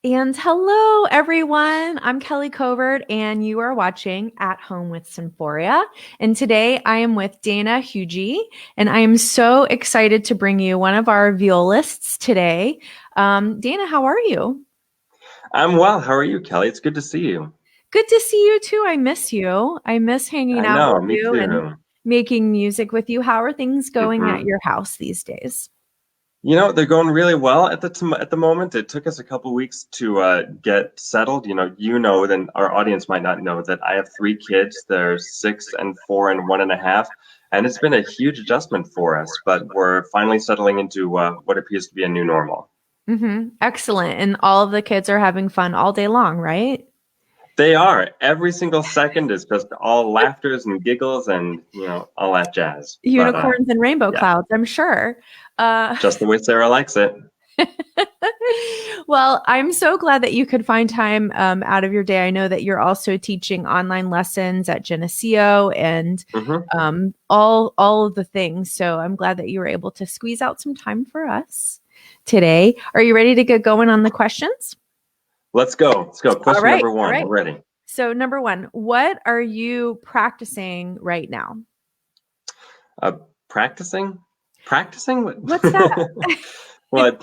And hello, everyone. I'm Kelly Covert, and you are watching At Home with Symphoria. And today I am with Dana Huyge, and I am so excited to bring you one of our violists today. Dana, how are you? I'm well. How are you, Kelly? It's good to see you. Good to see you too. I miss you. I miss hanging I out with know, me you and too. making music with you. How are things going at hmm your house these days? They're going really well at the moment. It took us a couple weeks to get settled. Then our audience might not know that I have three kids. They're 6 and 4 and 1.5, and it's been a huge adjustment for us. But we're finally settling into what appears to be a new normal. Excellent. And all of the kids are having fun all day long, right? They are. Every single second is just all laughters and giggles and all that jazz. But Unicorns and rainbow yeah, clouds, I'm sure. Uh, just the way Sarah likes it. well, I'm so glad that you could find time out of your day. I know that you're also teaching online lessons at Geneseo and hmm all of the things. So I'm glad that you were able to squeeze out some time for us today. Are you ready to get going on the questions? Let's go. Let's go. All Question right, number all one. right. I'm ready. So number one, what are you practicing right now? Uh, practicing? Practicing? What's that? Well,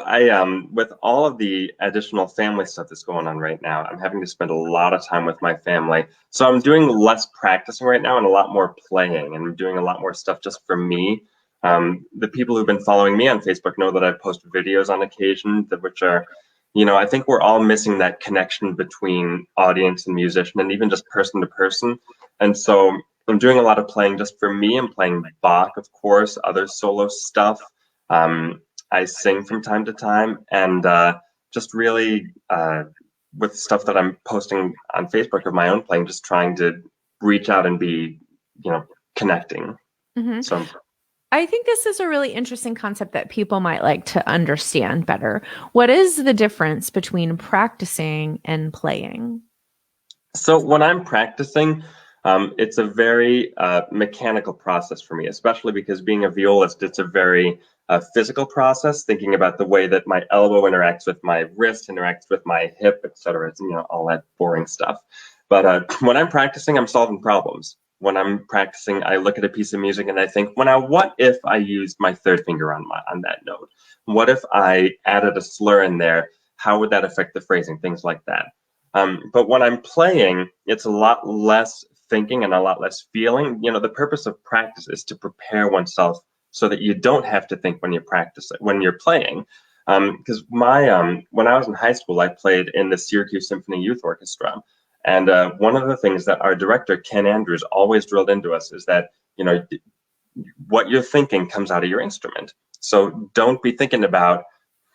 I with all of the additional family stuff that's going on right now, I'm having to spend a lot of time with my family. So I'm doing less practicing right now and a lot more playing, and I'm doing a lot more stuff just for me. The people who've been following me on Facebook know that I post videos on occasion, which are, I think we're all missing that connection between audience and musician, and even just person to person. And so I'm doing a lot of playing just for me. I'm playing Bach, of course, other solo stuff. Um, I sing from time to time, and just really with stuff that I'm posting on Facebook of my own playing, just trying to reach out and be, you know, connecting. Mhm. So I think this is a really interesting concept that people might like to understand better. What is the difference between practicing and playing? So when I'm practicing, it's a very mechanical process for me, especially because being a violist, it's a very physical process, thinking about the way that my elbow interacts with my wrist, interacts with my hip, etc. It's, all that boring stuff. But when I'm practicing, I'm solving problems. When I'm practicing, I look at a piece of music and I think, well, now what if I used my third finger on that note? What if I added a slur in there? How would that affect the phrasing? Things like that. But when I'm playing, it's a lot less thinking and a lot less feeling. The purpose of practice is to prepare oneself so that you don't have to think when you're playing. Because when I was in high school, I played in the Syracuse Symphony Youth Orchestra, and one of the things that our director Ken Andrews always drilled into us is that what you're thinking comes out of your instrument. So don't be thinking about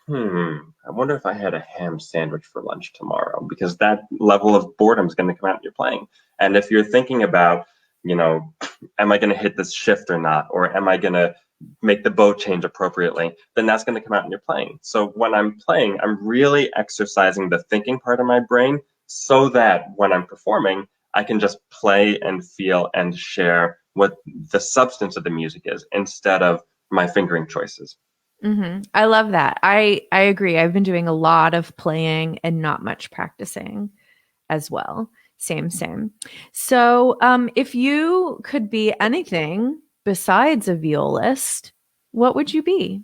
I wonder if I had a ham sandwich for lunch tomorrow, because that level of boredom is going to come out in your playing. And if you're thinking about, you know, am I going to hit this shift or not, or am I going to make the bow change appropriately, then that's going to come out in your playing. So when I'm playing, I'm really exercising the thinking part of my brain so that when I'm performing, I can just play and feel and share what the substance of the music is instead of my fingering choices. I love that. I agree. I've been doing a lot of playing and not much practicing as well. Same, same. So, if you could be anything besides a violist, what would you be?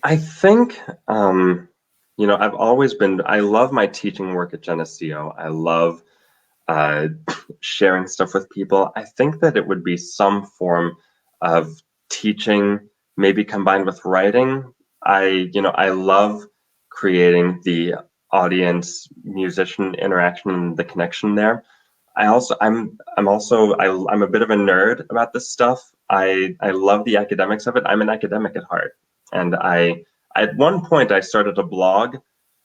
I think, I love my teaching work at Geneseo. I love uh, sharing stuff with people. I think that it would be some form of teaching, maybe combined with writing. I love creating the audience musician interaction and the connection there. I'm a bit of a nerd about this stuff. I love the academics of it. I'm an academic at heart, and at one point I started a blog.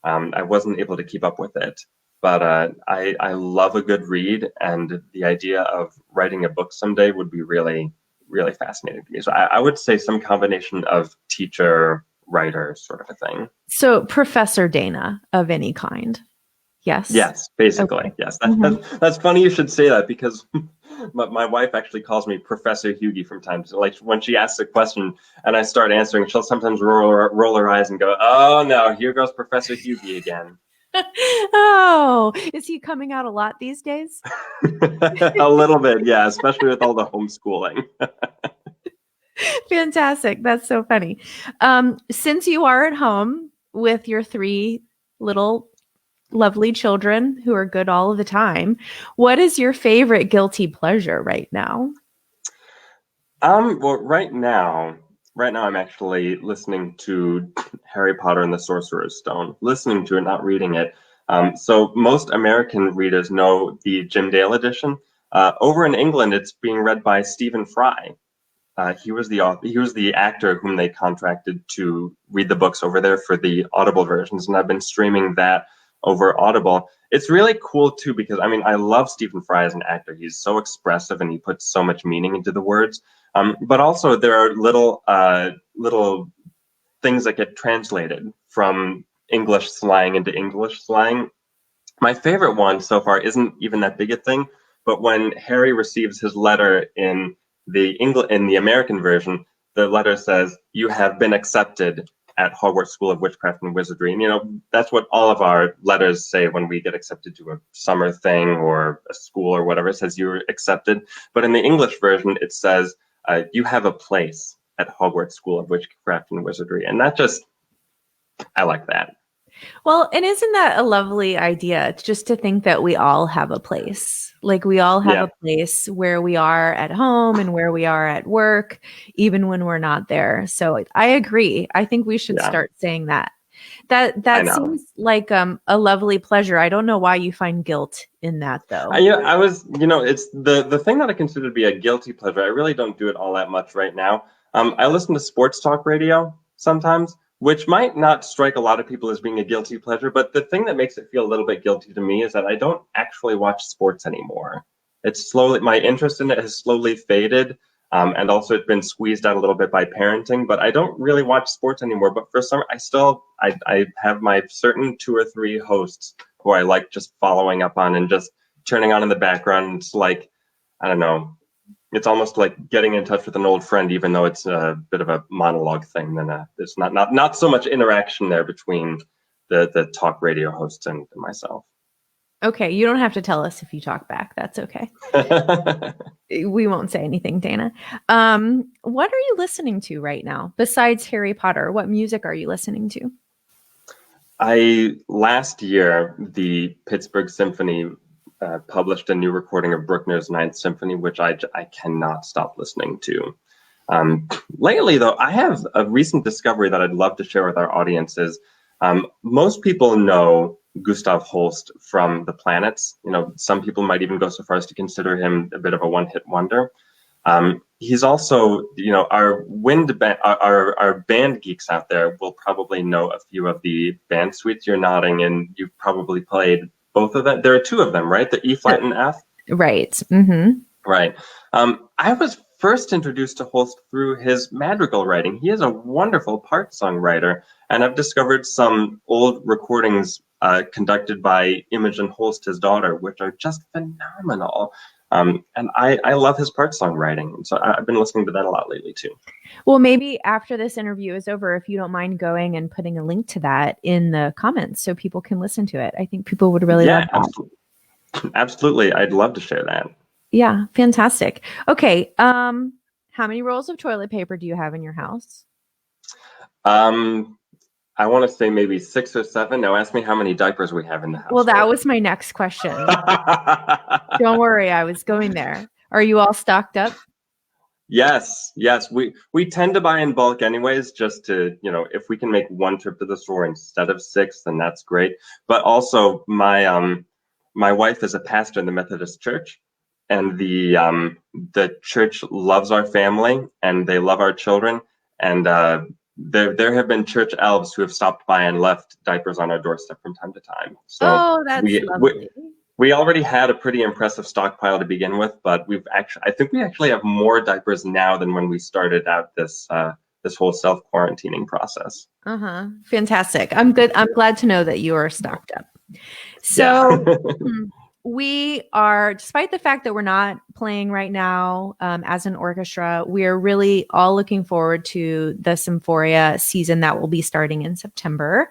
I wasn't able to keep up with it, but I love a good read, and the idea of writing a book someday would be really really fascinating to me. So I would say some combination of teacher writer sort of a thing. So, Professor Dana of any kind. Yes. Yes, basically. Okay. Yes. Mhm. That's funny you should say that because my wife actually calls me Professor Huyge from time to time. Like when she asks a question and I start answering, she'll sometimes roll her eyes and go, "Oh no, here goes Professor Huyge again." Oh, is he coming out a lot these days? A little bit, yeah, especially with all the homeschooling. Fantastic. That's so funny. Since you are at home with your three little lovely children who are good all of the time, what is your favorite guilty pleasure right now? Well, right now I'm actually listening to Harry Potter and the Sorcerer's Stone. Listening to it, not reading it. So most American readers know the Jim Dale edition. Over in England, it's being read by Stephen Fry. He was the author, he was the actor whom they contracted to read the books over there for the Audible versions, and I've been streaming that over Audible. It's really cool too because I mean I love Stephen Fry as an actor. He's so expressive and he puts so much meaning into the words. But also there are little things that get translated from English slang into English slang. My favorite one so far isn't even that big a thing, but when Harry receives his letter in the American version, the letter says, "You have been accepted at Hogwarts School of Witchcraft and Wizardry." And that's what all of our letters say when we get accepted to a summer thing or a school or whatever. It says you're accepted. But in the English version, it says, "You have a place at Hogwarts School of Witchcraft and Wizardry." And that just, I like that. Well, and isn't that a lovely idea? Just to think that we all have a place. Like we all have Yeah, a place where we are at home and where we are at work, even when we're not there. So I agree. I think we should yeah, start saying that. I That know. seems like a lovely pleasure. I don't know why you find guilt in that though. I was, it's the thing that I consider to be a guilty pleasure. I really don't do it all that much right now. I listen to sports talk radio sometimes, which might not strike a lot of people as being a guilty pleasure, but the thing that makes it feel a little bit guilty to me is that I don't actually watch sports anymore. My interest in it has slowly faded, and also it's been squeezed out a little bit by parenting. But I don't really watch sports anymore. But for some, I have my certain two or three hosts who I like just following up on and just turning on in the background. It's like, I don't know, it's almost like getting in touch with an old friend, even though it's a bit of a monologue thing. Then there's not so much interaction there between the talk radio hosts and myself. Okay, you don't have to tell us if you talk back. That's okay. We won't say anything, Dana. What are you listening to right now besides Harry Potter? What music are you listening to? I last year the Pittsburgh Symphony published a new recording of Bruckner's Ninth Symphony, which I cannot stop listening to. Lately, though, I have a recent discovery that I'd love to share with our audiences. Most people know Gustav Holst from The Planets. Some people might even go so far as to consider him a bit of a one-hit wonder. He's also, our wind band, our band geeks out there will probably know a few of the band suites. You're nodding, and you've probably played both of them. There are two of them, right? The E flat and F. Right. Mm-hmm. Right. I was first introduced to Holst through his madrigal writing. He is a wonderful part songwriter, and I've discovered some old recordings conducted by Imogen Holst, his daughter, which are just phenomenal. And I love his part songwriting, so I've been listening to that a lot lately too. Well, maybe after this interview is over, if you don't mind going and putting a link to that in the comments so people can listen to it. I think people would really love Yeah, that. absolutely. I'd love to share that. Yeah, fantastic. Okay. How many rolls of toilet paper do you have in your house? Um, I want to say maybe 6 or 7. Now ask me how many diapers we have in the Well, that household. was my next question. Don't worry, I was going there. Are you all stocked up? Yes, yes. We tend to buy in bulk anyways, just to, if we can make one trip to the store instead of 6, then that's great. But also my wife is a pastor in the Methodist Church, and the church loves our family and they love our children. And there have been church elves who have stopped by and left diapers on our doorstep from time to time. So Oh, that's lovely. we already had a pretty impressive stockpile to begin with, but I think we actually have more diapers now than when we started out this whole self-quarantining process. Uh-huh. Fantastic. I'm good. I'm glad to know that you are stocked up. Yeah. So we are, despite the fact that we're not playing right now as an orchestra, we are really all looking forward to the Symphoria season that will be starting in September.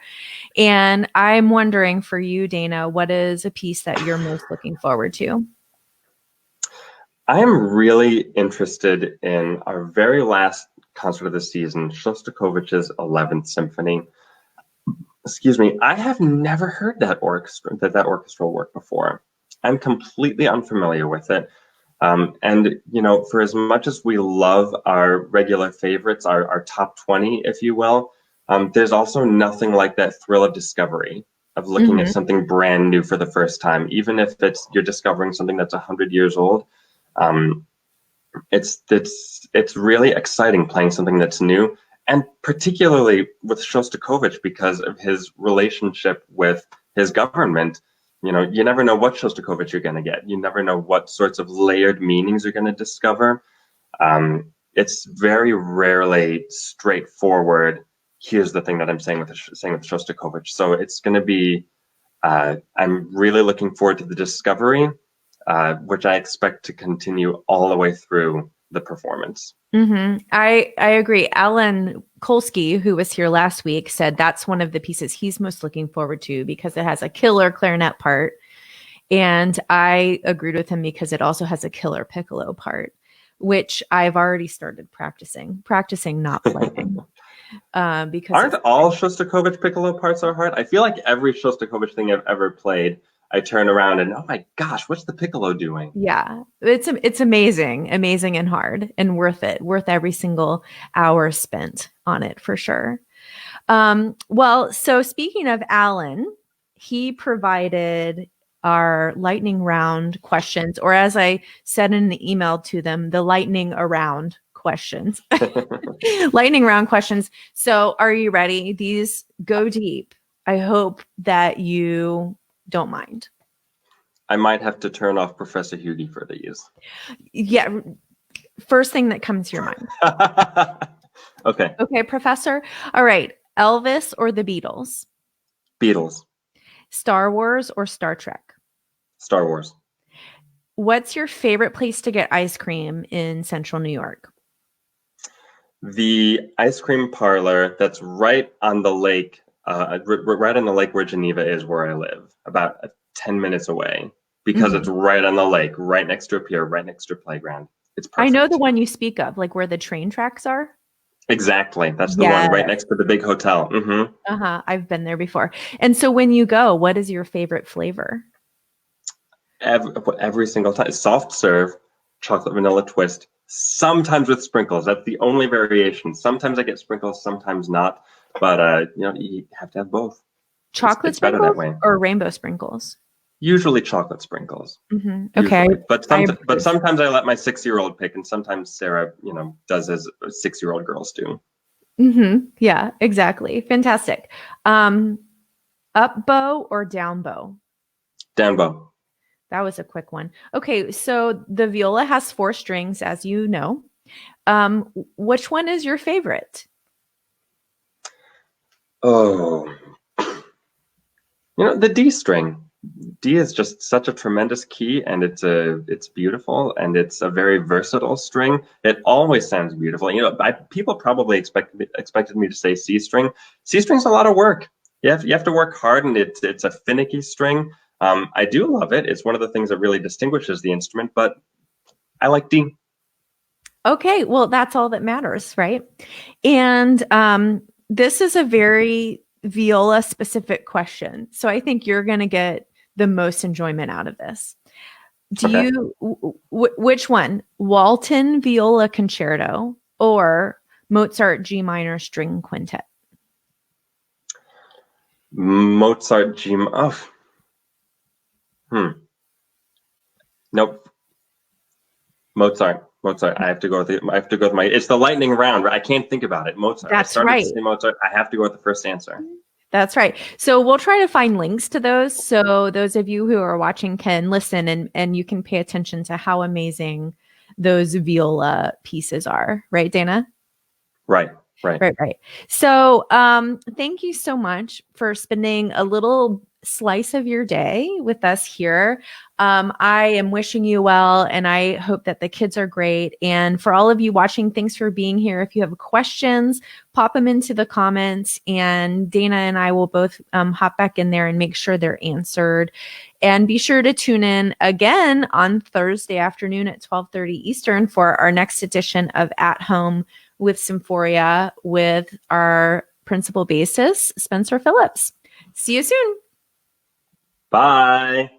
And I'm wondering for you, Dana, what is a piece that you're most looking forward to? I am really interested in our very last concert of the season, Shostakovich's 11th Symphony. Excuse me, I have never heard that orchestral work before. I'm completely unfamiliar with it. And for as much as we love our regular favorites, our top 20, if you will, there's also nothing like that thrill of discovery, of looking at Hmm. something brand new for the first time, even if you're discovering something that's 100 years old. Um, it's really exciting playing something that's new, and particularly with Shostakovich because of his relationship with his government. You never know what Shostakovich you're going to get. You never know what sorts of layered meanings you're going to discover. It's very rarely straightforward. Here's the thing that I'm saying with Shostakovich. So it's going to be. I'm really looking forward to the discovery, which I expect to continue all the way through the performance. I agree. Alan Kolsky, who was here last week, said that's one of the pieces he's most looking forward to because it has a killer clarinet part. And I agreed with him because it also has a killer piccolo part, which I've already started practicing not playing, because Aren't it's all Shostakovich piccolo parts are hard? I feel like every Shostakovich thing I've ever played, I turn around and oh my gosh, what's the piccolo doing? yeah, it's amazing, amazing and hard and worth every single hour spent on it for sure. Well, so speaking of Alan, he provided our lightning round questions, or as I said in the email to them, the lightning around questions. Lightning round questions. So, are you ready? These go deep. I hope that you don't mind. I might have to turn off Professor Huyge for these. Yeah, first thing that comes to your mind. Okay, Okay, Professor. All right. Elvis or the Beatles? Beatles, Star Wars or Star Trek? Star Wars. What's your favorite place to get ice cream in Central New York? The ice cream parlor that's right on the lake, right on the lake where Geneva is, where I live, about 10 minutes away, because it's Mhm. right on the lake, right next to a pier, right next to a playground. It's I know the perfect. one you speak of, like where the train tracks are. Exactly. That's the one Yeah. right next to the big hotel. Uh-huh. I've been there before. And so when you go, what is your favorite flavor? Every single time. Soft serve, chocolate vanilla twist, sometimes with sprinkles. That's the only variation. Sometimes I get sprinkles, sometimes not. But you have to have both. It's Chocolate it's better that sprinkles way. or rainbow sprinkles? Usually chocolate sprinkles. Okay. Usually, but I approve. sometimes I let my 6-year-old pick, and sometimes Sarah, does as 6-year-old girls do. Yeah, exactly. Fantastic. Um, Up bow or down bow? Down bow. That was a quick one. Okay, so the viola has four strings, as you know. Which one is your favorite? Oh, the D string. D is just such a tremendous key, and it's beautiful, and it's a very versatile string. It always sounds beautiful. People probably expected me to say C string. C string's a lot of work. You have to work hard, and it's a finicky string. I do love it. It's one of the things that really distinguishes the instrument, but I like D. Okay, well, that's all that matters, right? And this is a very viola specific question. So I think you're going to get the most enjoyment out of this. Do Okay. you, which one? Walton Viola Concerto or Mozart G minor string quintet? Mozart G. Oh, nope. Mozart. Mozart. I have to go with my. It's the lightning round. Right? I can't think about it. Mozart. I That's started to right. say Mozart. I have to go with the first answer. That's right. So we'll try to find links to those. So those of you who are watching can listen and you can pay attention to how amazing those viola pieces are. Right, Dana? Right. Right. Right, right. So thank you so much for spending a little slice of your day with us here. I am wishing you well, and I hope that the kids are great. And for all of you watching, thanks for being here. If you have questions, pop them into the comments, and Dana and I will both hop back in there and make sure they're answered. And be sure to tune in again on Thursday afternoon at 12:30 Eastern for our next edition of At Home with Symphoria with our principal bassist, Spencer Phillips. See you soon. Bye.